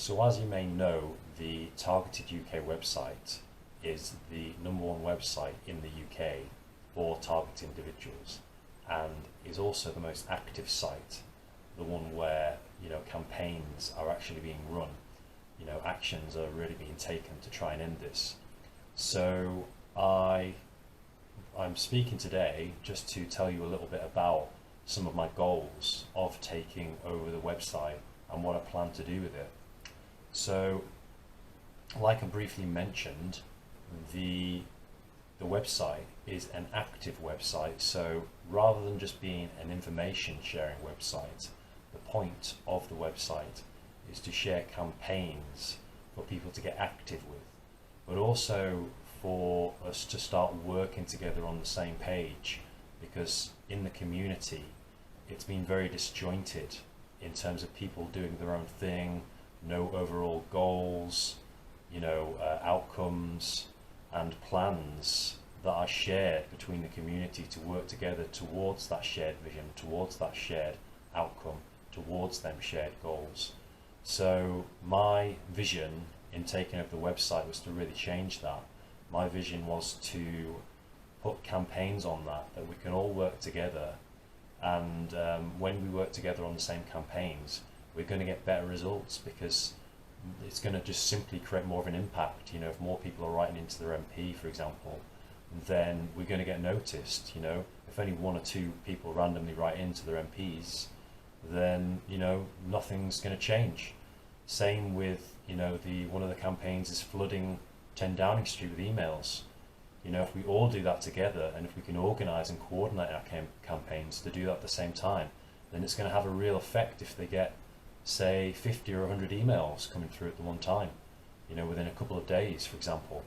So as you may know, the Targeted UK website is the #1 website in the UK for targeted individuals, and is also the most active site, the one where campaigns are actually being run, actions are really being taken to try and end this. So I'm speaking today just to tell you a little bit about some of my goals of taking over the website and what I plan to do with it. So, like I briefly mentioned, the website is an active website, so rather than just being an information sharing website, the point of the website is to share campaigns for people to get active with, but also for us to start working together on the same page, because in the community it's been very disjointed in terms of people doing their own thing, no overall goals, outcomes and plans that are shared between the community to work together towards that shared vision, towards that shared outcome, towards them shared goals. So my vision in taking over the website was to really change that. My vision was to put campaigns on that we can all work together, and when we work together on the same campaigns, we're going to get better results, because it's going to just simply create more of an impact. If more people are writing into their MP, for example, then we're going to get noticed. If only one or two people randomly write into their MPs, then nothing's going to change. Same with one of the campaigns is flooding 10 Downing Street with emails. If we all do that together, and if we can organise and coordinate our campaigns to do that at the same time, then it's going to have a real effect if they get, say, 50 or 100 emails coming through at the one time, within a couple of days, for example.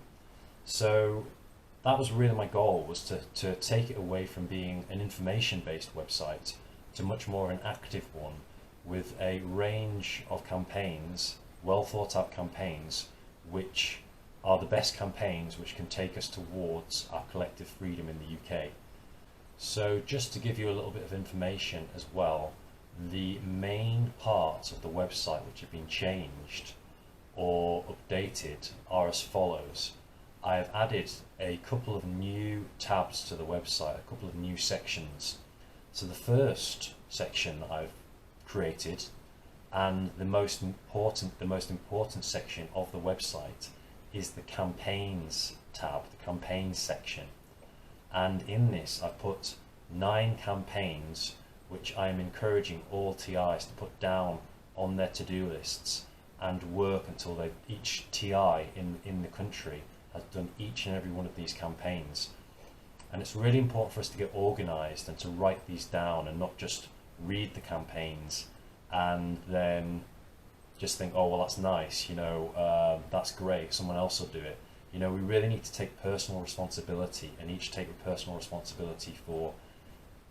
So that was really my goal, was to take it away from being an information-based website to much more an active one, with a range of campaigns, well thought out campaigns, which are the best campaigns which can take us towards our collective freedom in the UK. So just to give you a little bit of information as well, the main parts of the website which have been changed or updated are as follows. I have added a couple of new tabs to the website, a couple of new sections. So the first section that I've created, and the most important section of the website, is the campaigns tab, the campaigns section. And in this I put 9 campaigns which I am encouraging all TIs to put down on their to-do lists and work until each TI in the country has done each and every one of these campaigns. And it's really important for us to get organised and to write these down, and not just read the campaigns and then just think, oh well, that's nice, that's great, someone else will do it. We really need to take personal responsibility, and each take a personal responsibility for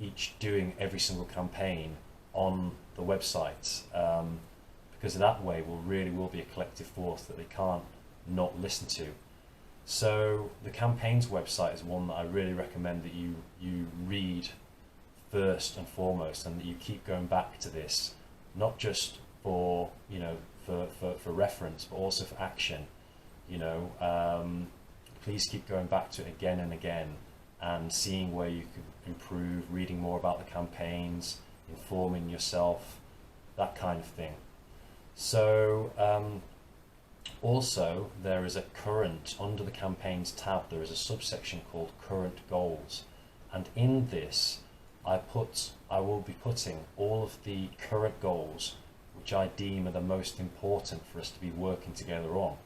each doing every single campaign on the website, because that way we will be a collective force that they can't not listen to. So the campaigns website is one that I really recommend that you read first and foremost, and that you keep going back to this, not just for for reference, but also for action. Please keep going back to it again and again, and seeing where you could improve, reading more about the campaigns, informing yourself, that kind of thing. So also there is a current, under the campaigns tab, there is a subsection called current goals, and in this I will be putting all of the current goals which I deem are the most important for us to be working together on.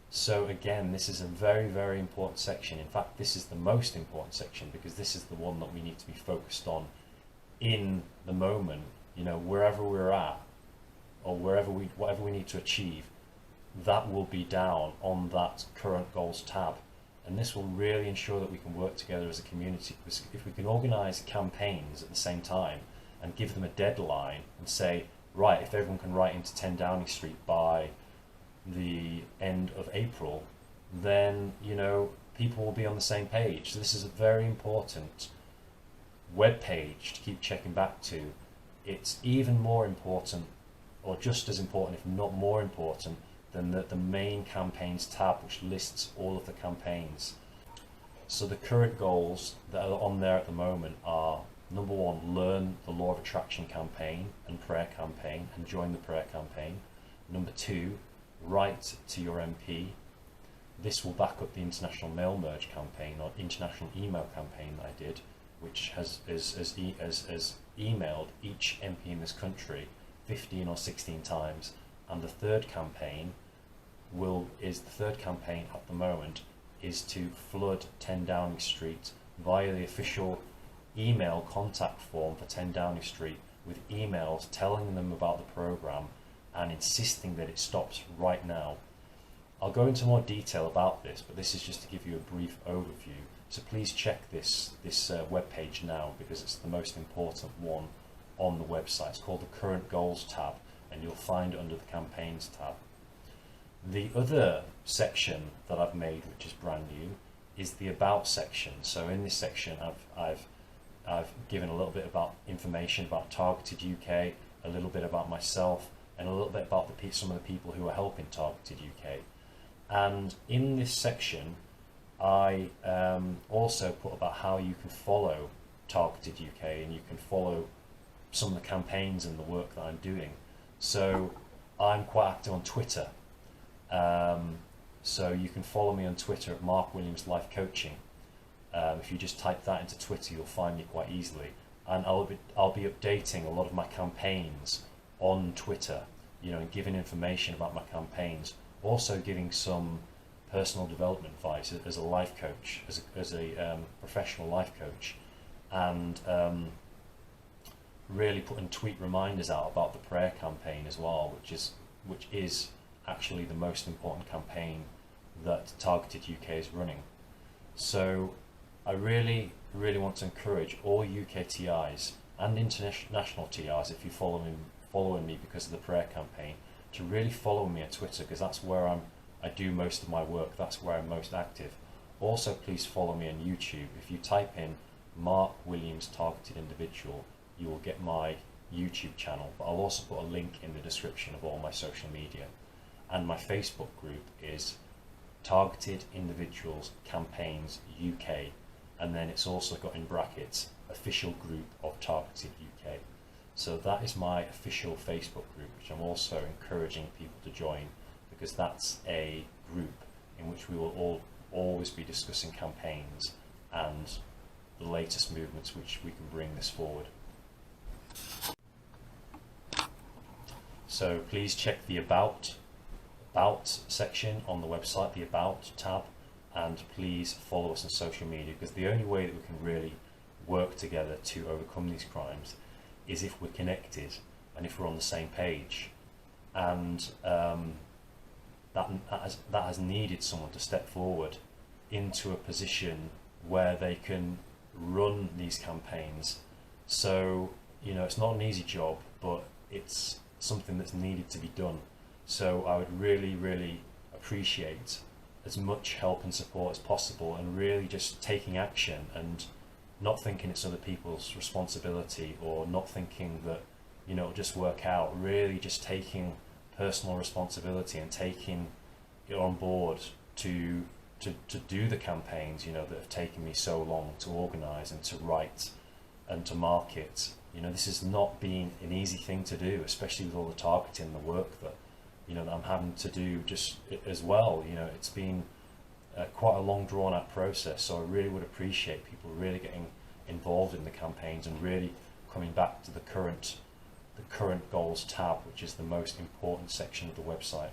So again, this is a very, very important section. In fact, this is the most important section, because this is the one that we need to be focused on in the moment, wherever we're at, or whatever we need to achieve, that will be down on that current goals tab. And this will really ensure that we can work together as a community, because if we can organise campaigns at the same time and give them a deadline and say, right, if everyone can write into 10 Downing Street by the end of April, then people will be on the same page. So this is a very important web page to keep checking back to. It's even more important or just as important, if not more important, than the main campaigns tab, which lists all of the campaigns. So the current goals that are on there at the moment are: number one, learn the Law of Attraction campaign and prayer campaign and join the prayer campaign. Number two, write to your MP. This will back up the international mail merge campaign or international email campaign that I did, which has emailed each MP in this country 15 or 16 times. And the third campaign at the moment is to flood 10 Downing Street via the official email contact form for 10 Downing Street with emails telling them about the programme and insisting that it stops right now. I'll go into more detail about this, but this is just to give you a brief overview. So please check this webpage now, because it's the most important one on the website. It's called the Current Goals tab, and you'll find it under the Campaigns tab. The other section that I've made, which is brand new, is the About section. So in this section, I've given a little bit about information about Targeted UK, a little bit about myself, and a little bit about some of the people who are helping Targeted UK. And in this section, I also put about how you can follow Targeted UK, and you can follow some of the campaigns and the work that I'm doing. So I'm quite active on Twitter. So you can follow me on Twitter at Mark Williams Life Coaching. If you just type that into Twitter, you'll find me quite easily. And I'll be updating a lot of my campaigns on Twitter, and giving information about my campaigns. Also giving some personal development advice as a life coach, as a professional life coach, and really putting tweet reminders out about the prayer campaign as well, which is actually the most important campaign that Targeted UK is running. So I really want to encourage all UK TIs and international TIs, if you following me because of the prayer campaign, to really follow me on Twitter, because that's where I do most of my work. That's where I'm most active. Also, please follow me on YouTube. If you type in Mark Williams Targeted Individual, you will get my YouTube channel, but I'll also put a link in the description of all my social media. And my Facebook group is Targeted Individuals Campaigns UK, and then it's also got in brackets official group of Targeted UK. So that is my official Facebook group, which I'm also encouraging people to join, because that's a group in which we will always be discussing campaigns and the latest movements which we can bring this forward. So please check the About section on the website, the About tab, and please follow us on social media, because the only way that we can really work together to overcome these crimes is if we're connected and if we're on the same page. And that has needed someone to step forward into a position where they can run these campaigns. So it's not an easy job, but it's something that's needed to be done. So I would really appreciate as much help and support as possible, and really just taking action and not thinking it's other people's responsibility, or not thinking that it'll just work out. Really just taking personal responsibility and taking it on board to do the campaigns that have taken me so long to organise and to write and to market. This has not been an easy thing to do, especially with all the targeting, the work that that I'm having to do just as well. It's been quite a long drawn out process, so I really would appreciate people really getting involved in the campaigns and really coming back to the current goals tab, which is the most important section of the website.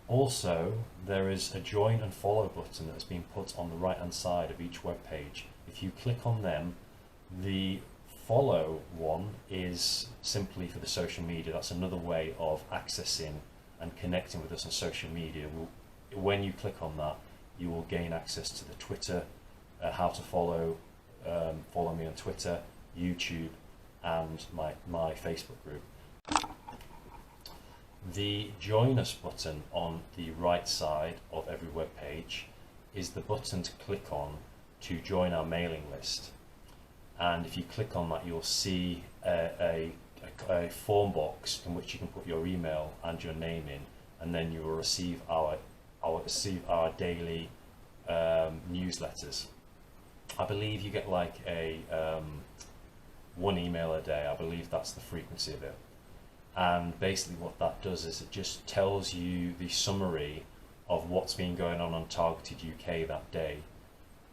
Also, there is a join and follow button that has been put on the right hand side of each web page. If you click on them, the follow one is simply for the social media. That's another way of accessing and connecting with us on social media. When you click on that, you will gain access to the Twitter, how to follow me on Twitter, YouTube, and my Facebook group. The Join Us button on the right side of every web page is the button to click on to join our mailing list. And if you click on that, you'll see a a form box in which you can put your email and your name in, and then you will receive our daily newsletters. I believe you get like a one email a day. I believe that's the frequency of it. And basically what that does is it just tells you the summary of what's been going on Targeted UK that day.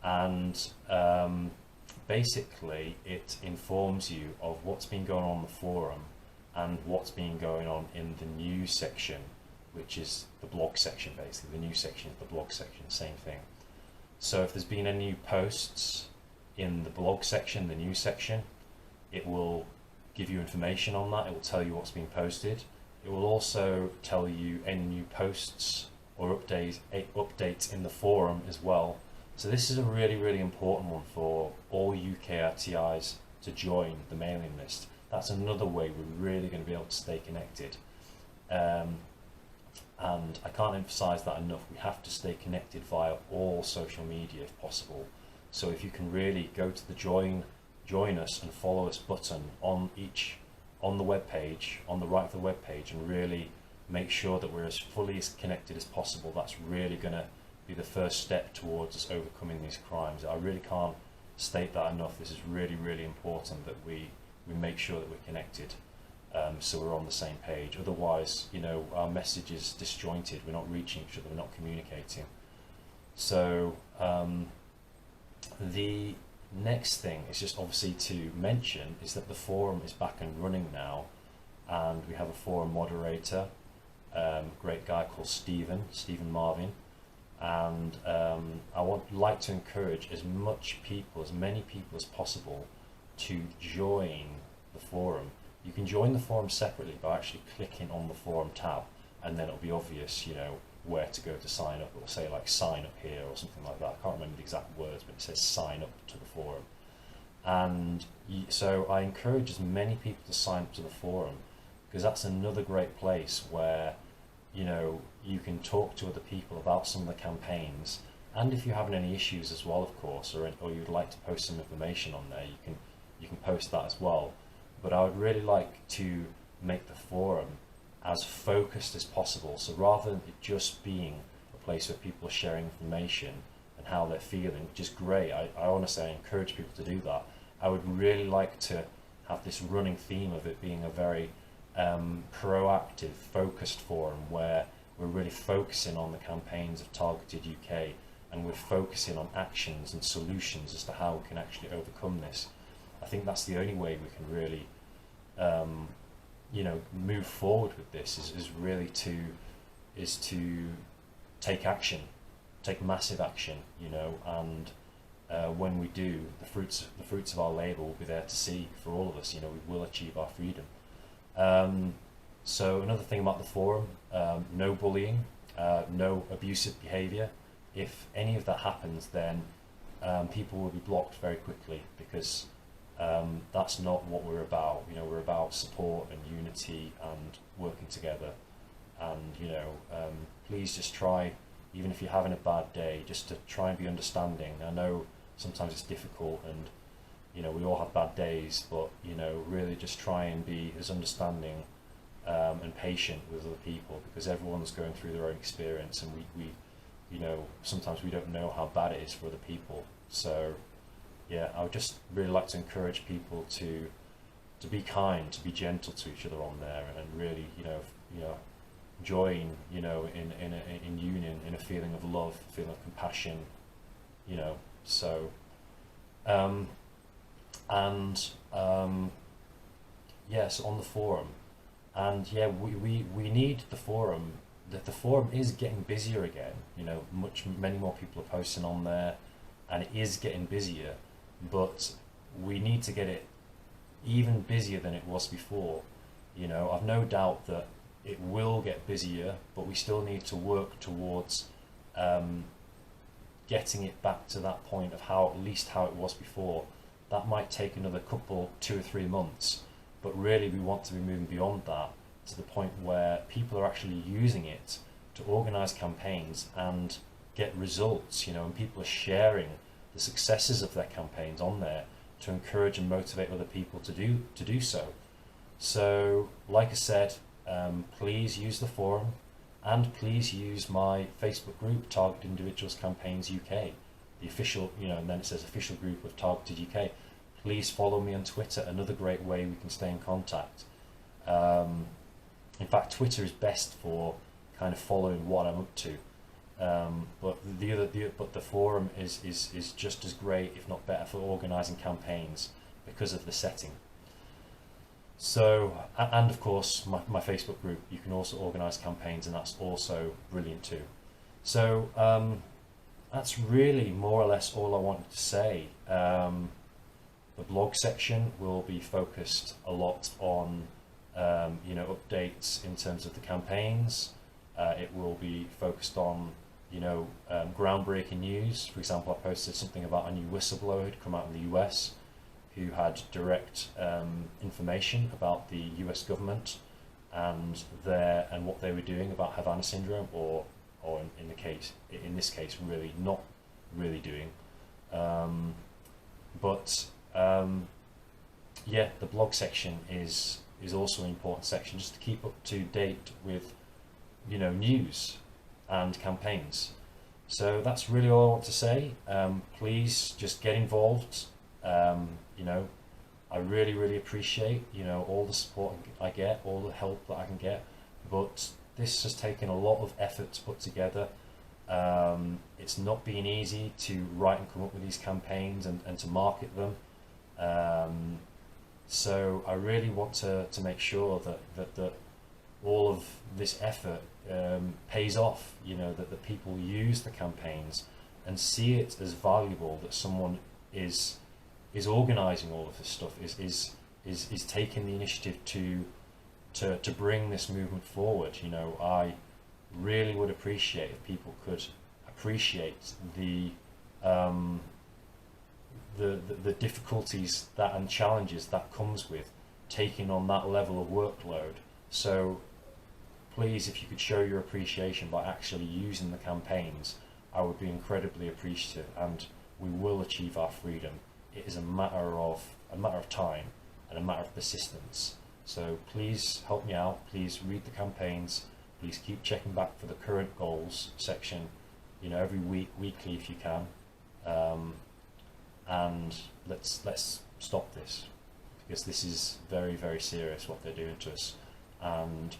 And basically it informs you of what's been going on the forum and what's been going on in the news section, which is the blog section. Basically the news section is the blog section, same thing. So if there's been any new posts in the blog section, the news section, it will give you information on that. It will tell you what's been posted. It will also tell you any new posts or updates in the forum as well. So this is a really, really important one for all UK RTIs to join the mailing list. That's another way we're really going to be able to stay connected. And I can't emphasize that enough. We have to stay connected via all social media if possible. So if you can really go to the join us and follow us button on the web page, on the right of the web page, and really make sure that we're as fully connected as possible, that's really going to be the first step towards us overcoming these crimes. I really can't state that enough. This is really, really important that we make sure that we're connected, so we're on the same page. Otherwise, you know, our message is disjointed. We're not reaching each other. We're not communicating. So the next thing is just obviously to mention is that the forum is back and running now, and we have a forum moderator, great guy called Stephen Marvin, and I would like to encourage as many people as possible to join the forum. You can join the forum separately by actually clicking on the forum tab, and then it'll be obvious, you know, where to go to sign up. It will say like sign up here or something like that. I can't remember the exact words, but it says sign up to the forum. And so I encourage as many people to sign up to the forum, because that's another great place where, you know, you can talk to other people about some of the campaigns, and if you're having any issues as well, of course, or you'd like to post some information on there, you can post that as well. But I would really like to make the forum as focused as possible. So rather than it just being a place where people are sharing information and how they're feeling, which is great, I honestly encourage people to do that. I would really like to have this running theme of it being a very proactive, focused forum where we're really focusing on the campaigns of Targeted UK, and we're focusing on actions and solutions as to how we can actually overcome this. I think that's the only way we can really you know, move forward with this is really to take action, take massive action, you know, and when we do, the fruits of our labour will be there to see for all of us. You know, we will achieve our freedom. So another thing about the forum, no bullying, no abusive behaviour. If any of that happens, then people will be blocked very quickly, because that's not what we're about. You know, we're about support and unity and working together. And you know, please just try, even if you're having a bad day, just to try and be understanding. I know sometimes it's difficult, and you know, we all have bad days, but you know, really just try and be as understanding and patient with other people, because everyone's going through their own experience, and we you know, sometimes we don't know how bad it is for other people. So yeah, I would just really like to encourage people to be kind, to be gentle to each other on there, and really, you know, join, you know, in union, in a feeling of love, a feeling of compassion, you know. So, yes, on the forum, and yeah, we need the forum. The forum is getting busier again. You know, many more people are posting on there, and it is getting busier. But we need to get it even busier than it was before. You know, I've no doubt that it will get busier, but we still need to work towards getting it back to that point of at least how it was before. That might take another 2 or 3 months, but really we want to be moving beyond that to the point where people are actually using it to organise campaigns and get results, you know, and people are sharing the successes of their campaigns on there to encourage and motivate other people to do so. So, like I said, please use the forum, and please use my Facebook group, Targeted Individuals Campaigns UK, the official, and then it says official group of Targeted UK. Please follow me on Twitter, another great way we can stay in contact. In fact, Twitter is best for kind of following what I'm up to. But the forum is just as great, if not better, for organising campaigns because of the setting. So, and of course, my Facebook group, you can also organise campaigns, and that's also brilliant too. So that's really more or less all I wanted to say. The blog section will be focused a lot on updates in terms of the campaigns. It will be focused on groundbreaking news. For example, I posted something about a new whistleblower who'd come out in the US who had direct information about the US government and what they were doing about Havana syndrome, or in this case really not really doing. The blog section is also an important section, just to keep up to date with news and campaigns. So that's really all I want to say. Please just get involved. I really appreciate all the support I get, all the help that I can get, but this has taken a lot of effort to put together. It's not been easy to write and come up with these campaigns and to market them. So I really want to make sure that all of this effort pays off, that the people use the campaigns and see it as valuable, that someone is organising all of this stuff, is taking the initiative to bring this movement forward. I really would appreciate if people could appreciate the difficulties and challenges that comes with taking on that level of workload. So please, if you could show your appreciation by actually using the campaigns, I would be incredibly appreciative, and we will achieve our freedom. It is a matter of time and a matter of persistence. So please help me out. Please read the campaigns. Please keep checking back for the current goals section, every weekly if you can. And let's stop this, because this is very serious what they're doing to us, and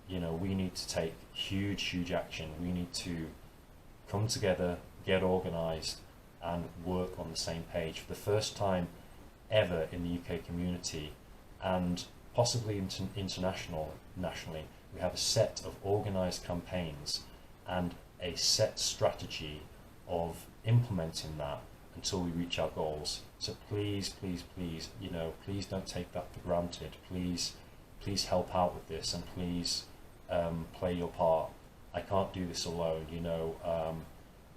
we need to take huge action. We need to come together, get organised, and work on the same page for the first time ever in the UK community, and possibly nationally. We have a set of organised campaigns and a set strategy of implementing that until we reach our goals. So please, please don't take that for granted. Please help out with this, and please play your part. I can't do this alone.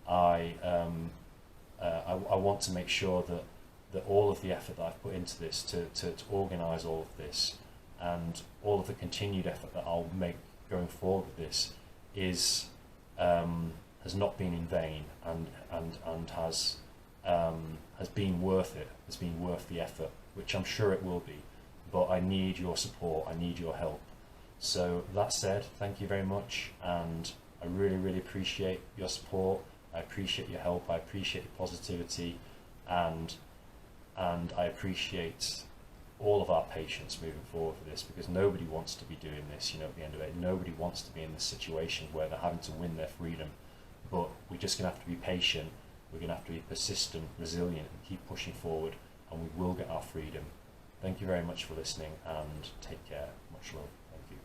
I want to make sure that all of the effort that I've put into this to organise all of this, and all of the continued effort that I'll make going forward with this, has not been in vain, and has been worth it. Has been worth the effort, which I'm sure it will be. But I need your support. I need your help. So that said, thank you very much, and I really appreciate your support. I appreciate your help. I appreciate your positivity, and I appreciate all of our patience moving forward for this, because nobody wants to be doing this. At the end of it, nobody wants to be in this situation where they're having to win their freedom. But we're just going to have to be patient. We're going to have to be persistent, resilient, and keep pushing forward, and we will get our freedom. Thank you very much for listening, and take care. Much love. Thank you.